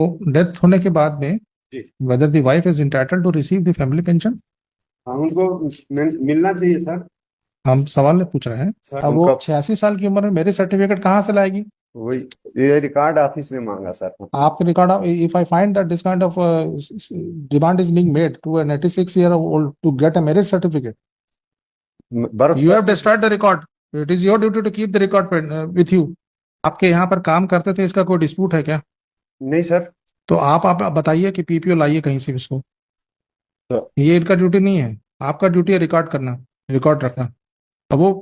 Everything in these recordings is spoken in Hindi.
तो डेथ होने के बाद में जी whether the wife is entitled to receive the family pension? हाँ, उनको मिलना चाहिए सर। हम सवाल पूछ रहे हैं। सर अब वो उनका 86 साल की उम्र में मैरिज सर्टिफिकेट कहाँ से लाएगी? वही ये रिकॉर्ड ऑफिस ने मांगा सर। आपके record, if I find that this kind of demand is being made to an 86-year-old to get a marriage certificate, birth you have destroyed the record. It is your duty to keep the record with you. आपके यहाँ पर काम करते थे, इसका कोई डिस्प्यूट है क्या? नहीं सर। तो आप बताइए कि पीपीओ लाइए कहीं से इसको। तो ये इनका ड्यूटी नहीं है, आपका ड्यूटी है रिकॉर्ड करना, रिकॉर्ड रखना। अब वो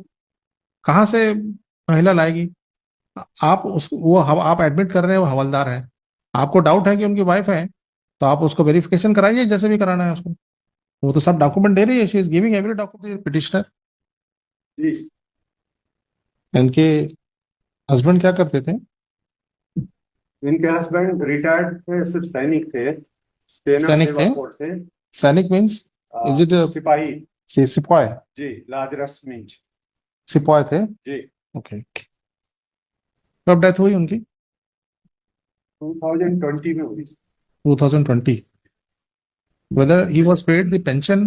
कहाँ से महिला लाएगी? आप उस वो आप एडमिट कर रहे हैं वो हवलदार है, आपको डाउट है कि उनकी वाइफ है, तो आप उसको वेरिफिकेशन कराइए जैसे भी कराना है उसको। वो तो सब डॉक्यूमेंट दे रही है, she is giving every document petitioner. जी इनके हस्बैंड क्या करते थे? इनके हस्बैंड रिटायर्ड थे, सिर्फ सैनिक थे, सेना सैनिक सेवा थे? कोर से। सैनिक मीन्स इज इट सिपाही। सिपाही? जी लाजरस मीन्स। सिपाही थे, जी ओके। कब डेथ हुई उनकी? 2020 में हुई। 2020। whether he was paid the pension?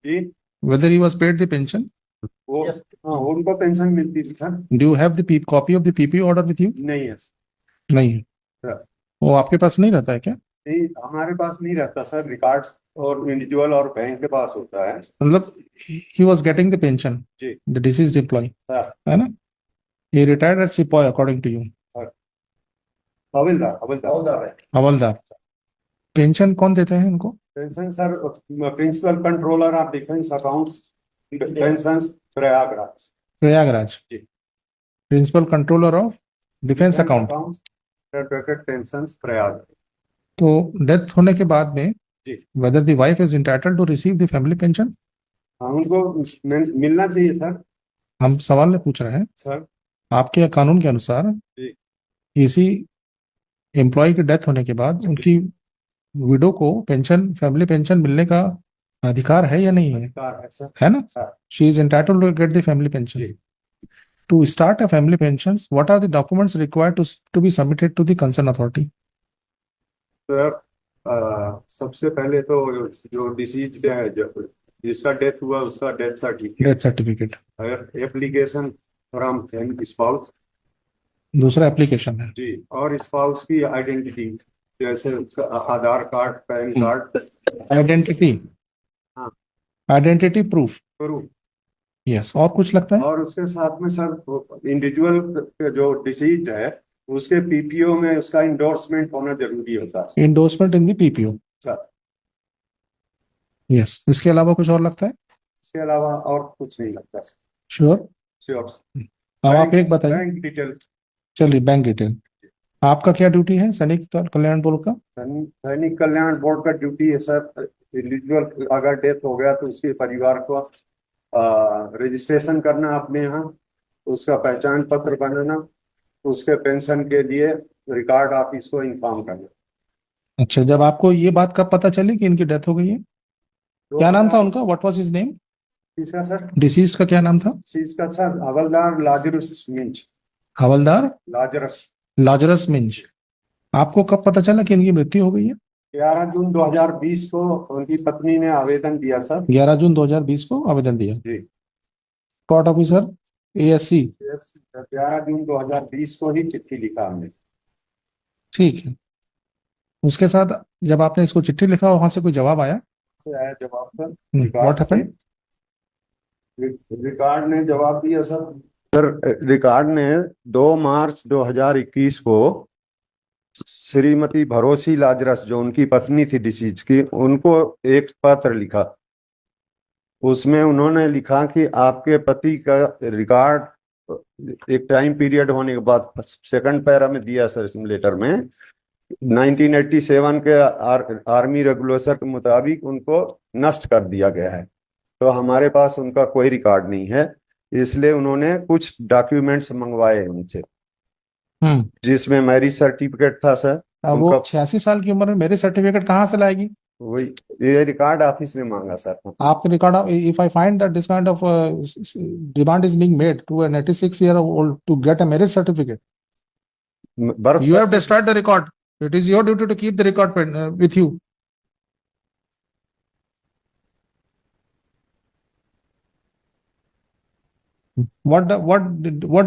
Ji Whether he was paid the pension? वो हाँ उनको पेंशन मिलती थी sir. Do you have the copy of the PPO order with you? नहीं है नहीं है। सर। वो आपके पास नहीं रहता है क्या? नहीं हमारे पास नहीं रहता सर, रिकॉर्ड्स और इंडिविजुअल और बैंक के पास होता है। मतलब he was getting the pension, जी the deceased employee, सर। है ना? He retired as सिपाही according to you. हवलदार हवलदार हवलदार। पेंशन कौन देते हैं इनको? Pension sir principal controller of defence accounts pension Prayagraj. Prayagraj. जी principal controller of defence account. Pension Prayag. तो डेथ होने के बाद में जी whether the wife is entitled to receive the family pension? हाँ, उनको मिलना चाहिए सर। हम सवाल पूछ रहे हैं। सर आपके कानून के अनुसार जी किसी एम्प्लॉय की डेथ होने के बाद उनकी विडो को पेंशन, फैमिली पेंशन मिलने का अधिकार है या नहीं है? अधिकार है सर। है ना? Sir she is entitled to get the family pension. जी to start a family pension, what are the documents required to be submitted to the concern authority? Sir सबसे पहले तो जो डिसीज है, जो जिसका डेथ हुआ उसका death certificate. Death certificate. Application from spouse. दूसरा एप्लीकेशन है जी और स्पाउस की आइडेंटिटी, जैसे उसका आधार कार्ड, पैन कार्ड। आइडेंटिटी, हाँ आइडेंटिटी प्रूफ। प्रूफ। यस, और कुछ लगता है? और उसके साथ में सर इंडिविजुअल जो डिसीज है उसके पीपीओ में उसका इंडोर्समेंट होना जरूरी होता है। Endorsement in the PPO. Sir yes, इसके अलावा कुछ और लगता है? इसके अलावा और कुछ नहीं लगता। श्योर? श्योर। अब आप एक बताइए। Bank detail. चलिए, बैंक डिटेल। आपका क्या ड्यूटी है सैनिक कल्याण बोर्ड का? सैनिक कल्याण बोर्ड का ड्यूटी है सर, इंडिविजुअल अगर डेथ हो गया तो उसके परिवार को रजिस्ट्रेशन करना अपने यहाँ, उसका पहचान पत्र बनाना, उसके पेंशन के लिए रिकॉर्ड ऑफिस को इन्फॉर्म करना। अच्छा, जब आपको ये बात कब पता चली कि इनकी डेथ हो गई है? क्या नाम था उनका? What was his name? किसका सर? डिसीज का क्या नाम था? इसका सर हवलदार लाजरस मिंज। हवलदार लाजरस लाजरस मिंज। आपको कब पता चला कि इनकी मृत्यु हो गई है? 11 जून 2020 को उनकी पत्नी ने आवेदन दिया सर। 11 जून 2020 को आवेदन दिया। जी कोर्ट ऑफिसर एएससी। 11 जून 2020 को ही चिट्ठी लिखा हमने। ठीक है, उसके साथ जब आपने इसको चिट्ठी लिखा वहां से कोई जवाब आया? आया जवाब सर। What happened? रिकॉर्ड ने जवाब दिया सर। सर रिकॉर्ड ने 2 मार्च 2021 को श्रीमती भरोसी लाजरस, जो उनकी पत्नी थी डिसीज की, उनको एक पत्र लिखा। उसमें उन्होंने लिखा कि आपके पति का रिकॉर्ड एक टाइम पीरियड होने के बाद, सेकंड पैरा में दिया सर इस लेटर में, 1987 के आर्मी रेगुलेशन के मुताबिक उनको नष्ट कर दिया गया है। तो हमारे पास उनका कोई रिकॉर्ड नहीं है, इसलिए उन्होंने कुछ डॉक्यूमेंट्स मंगवाए उनसे, जिसमें मैरिज सर्टिफिकेट था सर। अब वो 86 साल की उम्र में मैरिज सर्टिफिकेट कहाँ से लाएगी? वही ये रिकॉर्ड ऑफिस ने मांगा सर। आपके record, if I find that this kind of demand is being made to an 86-year-old to get a marriage certificate, birth you have destroyed the record. It is your duty to keep the record with you. What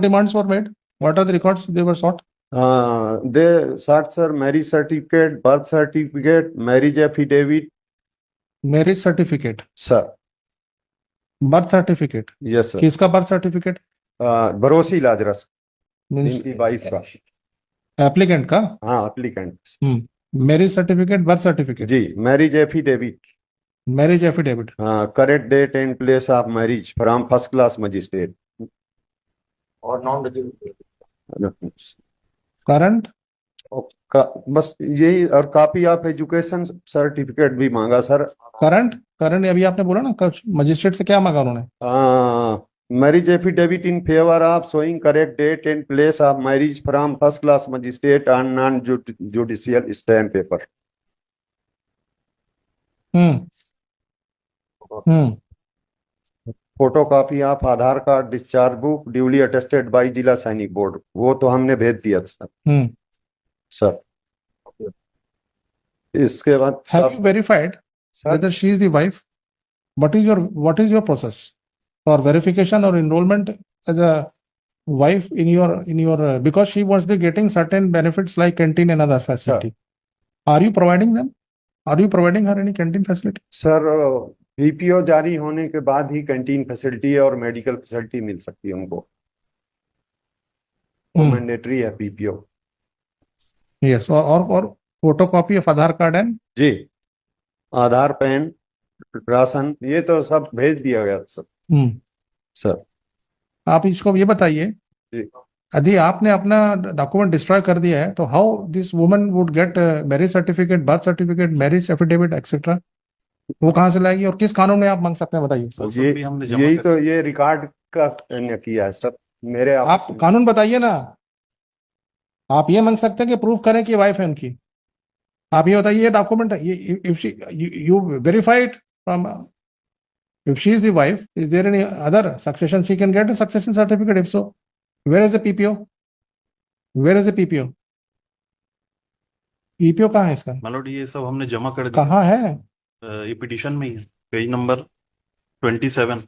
demands were made? What are the records they were sought? They sought, sir, marriage certificate, birth certificate, marriage affidavit, Marriage certificate, sir. birth certificate. Yes, sir. किसका birth certificate? Bharosi Lazarus, Means इनकी वाइफ का। applicant का? हाँ, applicant. Marriage certificate, birth certificate. जी, marriage affidavit, Marriage affidavit. Correct date and place of marriage from first class magistrate और नॉन Current. बस यही, और कॉपी ऑफ एजुकेशन सर्टिफिकेट भी मांगा सर। करंट अभी आपने बोला ना, मजिस्ट्रेट से क्या मांगा उन्होंने? Marriage affidavit in favour of showing correct date and place of marriage from first class magistrate on non judicial stamp paper. Photo copy of Aadhaar card, discharge book duly attested by Zila Sainik board, वो तो हमने भेज दिया सर। सर इसके बाद Have you verified whether she is the wife? What is your process for verification or enrollment as a wife in your because she must be getting certain benefits like canteen and other facility. Are you providing them? Are you providing her any canteen facility? Sir PPO जारी होने के बाद ही कैंटीन फैसिलिटी और मेडिकल फैसिलिटी मिल सकती है उनको, मैंडेटरी है पीपीओ। Yes, और photocopy of Aadhaar card and जी, आधार, पैन, राशन, ये तो सब भेज दिया गया सर। सर आप इसको ये बताइए, यदि आपने अपना डॉक्यूमेंट डिस्ट्रॉय कर दिया है तो how this woman would get marriage certificate, birth certificate, marriage affidavit etcetera? वो कहाँ से लाएगी और किस कानून में आप मांग सकते हैं, बताइए। यही तो ये रिकॉर्ड का किया है सर मेरे। आप कानून बताइए ना। आप ये मांग सकते हैं कि प्रूफ करें कि वाइफ है उनकी। आप ये बताइए, ये डॉक्यूमेंट है, ये if she you verified from, if she is the wife, is there any other succession she can get a succession certificate? If so, where is the PPO? Where is the PPO? PPO कहाँ है इसका? मतलब ये सब हमने जमा कर दिया। कहाँ है? ये पिटीशन में ही है, पेज नंबर 27,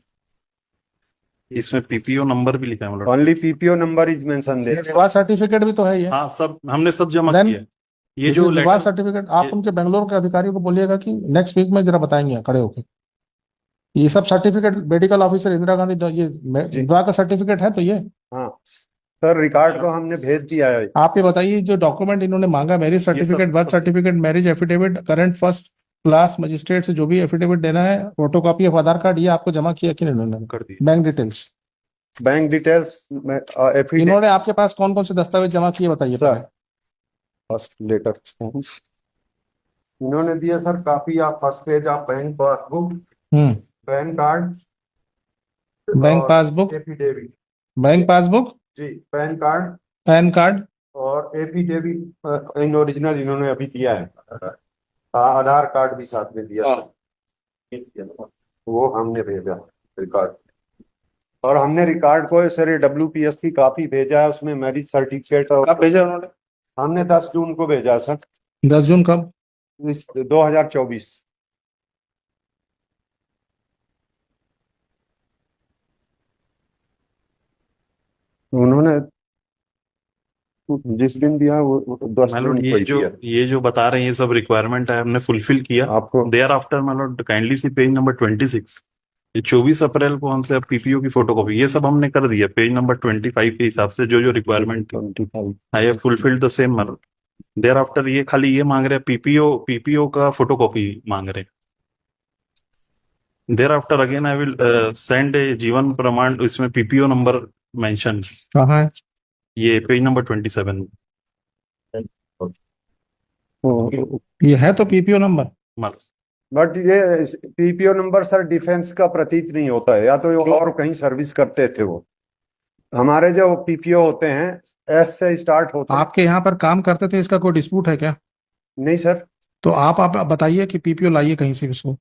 इसमें पीपीओ नंबर भी लिखा है। मतलब only PPO number is mention there. विवाह सर्टिफिकेट भी तो है ये। हाँ, सब हमने सब जमा Then किया। ये जो विवाह सर्टिफिकेट, आप उनके बेंगलोर के अधिकारी को बोलिएगा कि नेक्स्ट वीक में जरा बताएंगे खड़े होके। ये सब certificate medical officer Indira Gandhi, ये विवाह का सर्टिफिकेट है तो ये। हाँ सर, रिकॉर्ड को हमने भेज दिया है। आप ये बताइए, जो डॉक्यूमेंट इन्होंने मांगा, marriage certificate, birth certificate, marriage affidavit, current first class magistrate से जो भी एफिडेविट देना है, फोटोकॉपी ऑफ आधार कार्ड, ये आपको जमा किया कि नहीं इन्होंने? कर दिया। बैंक डिटेल्स इन्होंने आपके पास कौन कौन से दस्तावेज जमा किए, बताइए। फर्स्ट लेटर इन्होंने दिया sir, copy of first page of bank passbook, PAN card, bank passbook, affidavit, bank passbook जी, पैन कार्ड, पैन कार्ड और एफिडेविट इन ओरिजिनल इन्होंने अभी दिया है। आधार कार्ड भी साथ में दिया, वो हमने भेजा रिकॉर्ड। और हमने रिकॉर्ड को सर WPS की कॉपी भेजा है, उसमें मैरिज सर्टिफिकेट। और कब भेजा उन्होंने? हमने 10 जून को भेजा सर। 10 जून कब? 2024। उन्होंने जिस दिन दिया वो 10 जून को ही दिया। ये जो बता रहे हैं ये सब रिक्वायरमेंट है, हमने फुलफिल किया आपको। देयर आफ्टर मतलब काइंडली सी पेज नंबर 26, ये 24 अप्रैल को हमसे अब पीपीओ की फोटोकॉपी ये सब हमने कर दिया। पेज नंबर 25 के हिसाब से जो जो रिक्वायरमेंट थी, आई फुलफिल्ड द सेम। मतलब देयर आफ्टर ये खाली ये मांग रहे हैं, पीपीओ का फोटोकॉपी मांग रहे हैं। There after again I will send a Jeevan Pramaan, इसमें पीपीओ नंबर मेंशन कहाँ है? ये पेज नंबर 27। ये है तो पीपीओ नंबर। बट ये पीपीओ नंबर सर डिफेंस का प्रतीत नहीं होता है, या तो और कहीं सर्विस करते थे वो। हमारे जो पीपीओ होते हैं एस से स्टार्ट होते हैं। आपके यहाँ पर काम करते थे, इसका कोई डिस्प्यूट है क्या? नहीं सर। तो आप बताइए कि पीपीओ लाइए कहीं से उसको।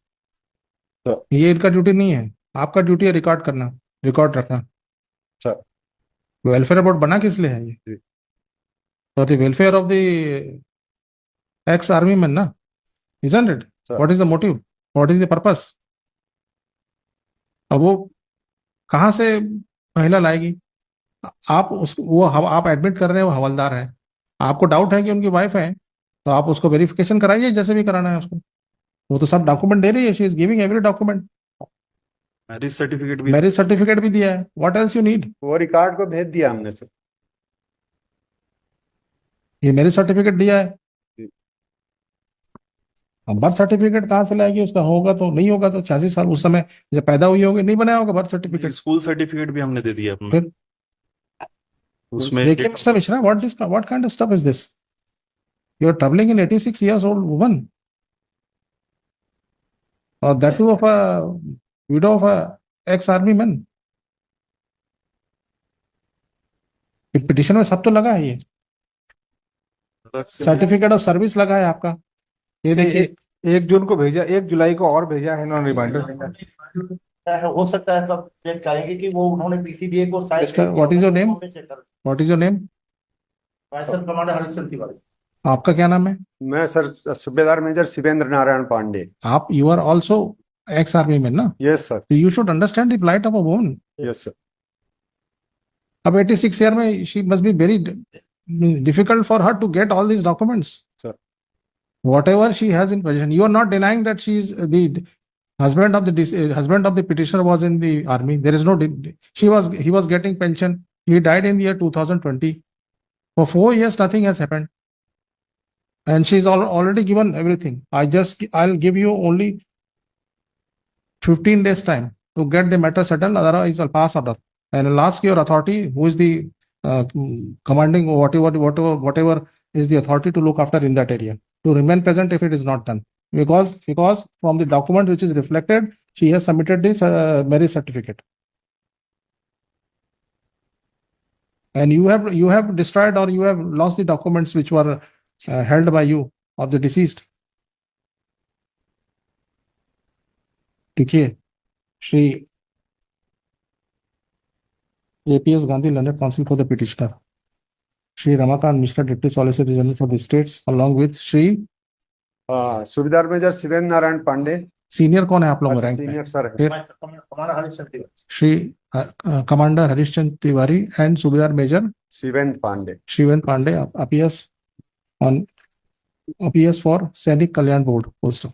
तो ये इनका ड्यूटी नहीं है, आपका ड्यूटी है रिकॉर्ड करना, रिकॉर्ड रखना। सर वेलफेयर बोर्ड बना किस लिए है ये? For the welfare of the ex-army man, na? Isn't it? Sir. What is the motive? What is the purpose? अब वो कहाँ से महिला लाएगी? आप एडमिट कर रहे हैं वो हवलदार है, आपको डाउट है कि उनकी वाइफ है, तो आप उसको वेरिफिकेशन कराइए जैसे भी कराना है उसको। वो तो सब डॉक्यूमेंट दे रही है, she is giving every document, marriage certificate भी मैरिज सर्टिफिकेट भी दिया है। What else you need? वो रिकॉर्ड को भेज दिया हमने सर। ये मैरिज सर्टिफिकेट दिया है, अब बर्थ सर्टिफिकेट कहाँ से लाएगी? उसका होगा तो नहीं होगा तो 86 साल उस समय जब पैदा हुई होगी नहीं बनाया होगा बर्थ सर्टिफिकेट। स्कूल सर्टिफिकेट भी हमने दे दिया अपना। फिर उसमें देखिए mister Mishra, what kind of stuff is this? You are troubling in 86 years old woman, और that too of a widow of a ex-army man। Petition में सब तो लगा है, ये सर्टिफिकेट ऑफ सर्विस लगा है आपका, ये देखिए। 1 जून को भेजा, 1 जुलाई को और भेजा है नॉन रिमाइंडर। हो सकता है सब चेक करेंगे कि वो उन्होंने पीसीबीए को sign Mister, what is your name? What is your name? Vice commander Harishchandra Tiwari. आपका क्या नाम है? मैं सर सूबेदार मेजर शिवेंद्र नारायण पांडे। आप you are also ex-army man, ना? Yes sir. You should understand the plight of a woman. Yes sir. अब 86 ईयर में she must be very difficult for her to get all these documents. Sir. Whatever she has in possession, you are not denying that she is the husband of the petitioner was in the army. There is no he was getting pension. He died in the year 2020. For 4 years nothing has happened, and she is already given everything. I'll give you only 15 days time to get the matter settled, otherwise I'll pass order and I'll ask your authority, who is the commanding, whatever is the authority to look after in that area, to remain present if it is not done, because from the document which is reflected, she has submitted this marriage certificate, and you have destroyed or you have lost the documents which were held by you of the deceased. देखिए, Shri APS Gandhi, London Council for the Petitioner, Shri Ramakant Mishra, Deputy Solicitor General for the States, along with Shri सूबेदार मेजर शिवेंद्र नारायण पांडे। सीनियर कौन है आप लोगों रैंक सीनियर में? सर है। फिर commander Harishchandra Tiwari. Shri commander Harishchandra Tiwari and subedar major Shivendra Pandey. Shivendra Pandey, APS for Sainik Kalyan Board post.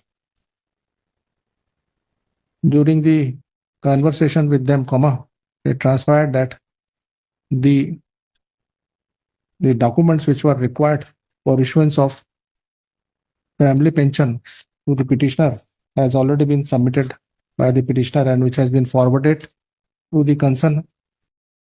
During the conversation with them, it transpired that the documents which were required for issuance of family pension to the petitioner has already been submitted by the petitioner and which has been forwarded to the concerned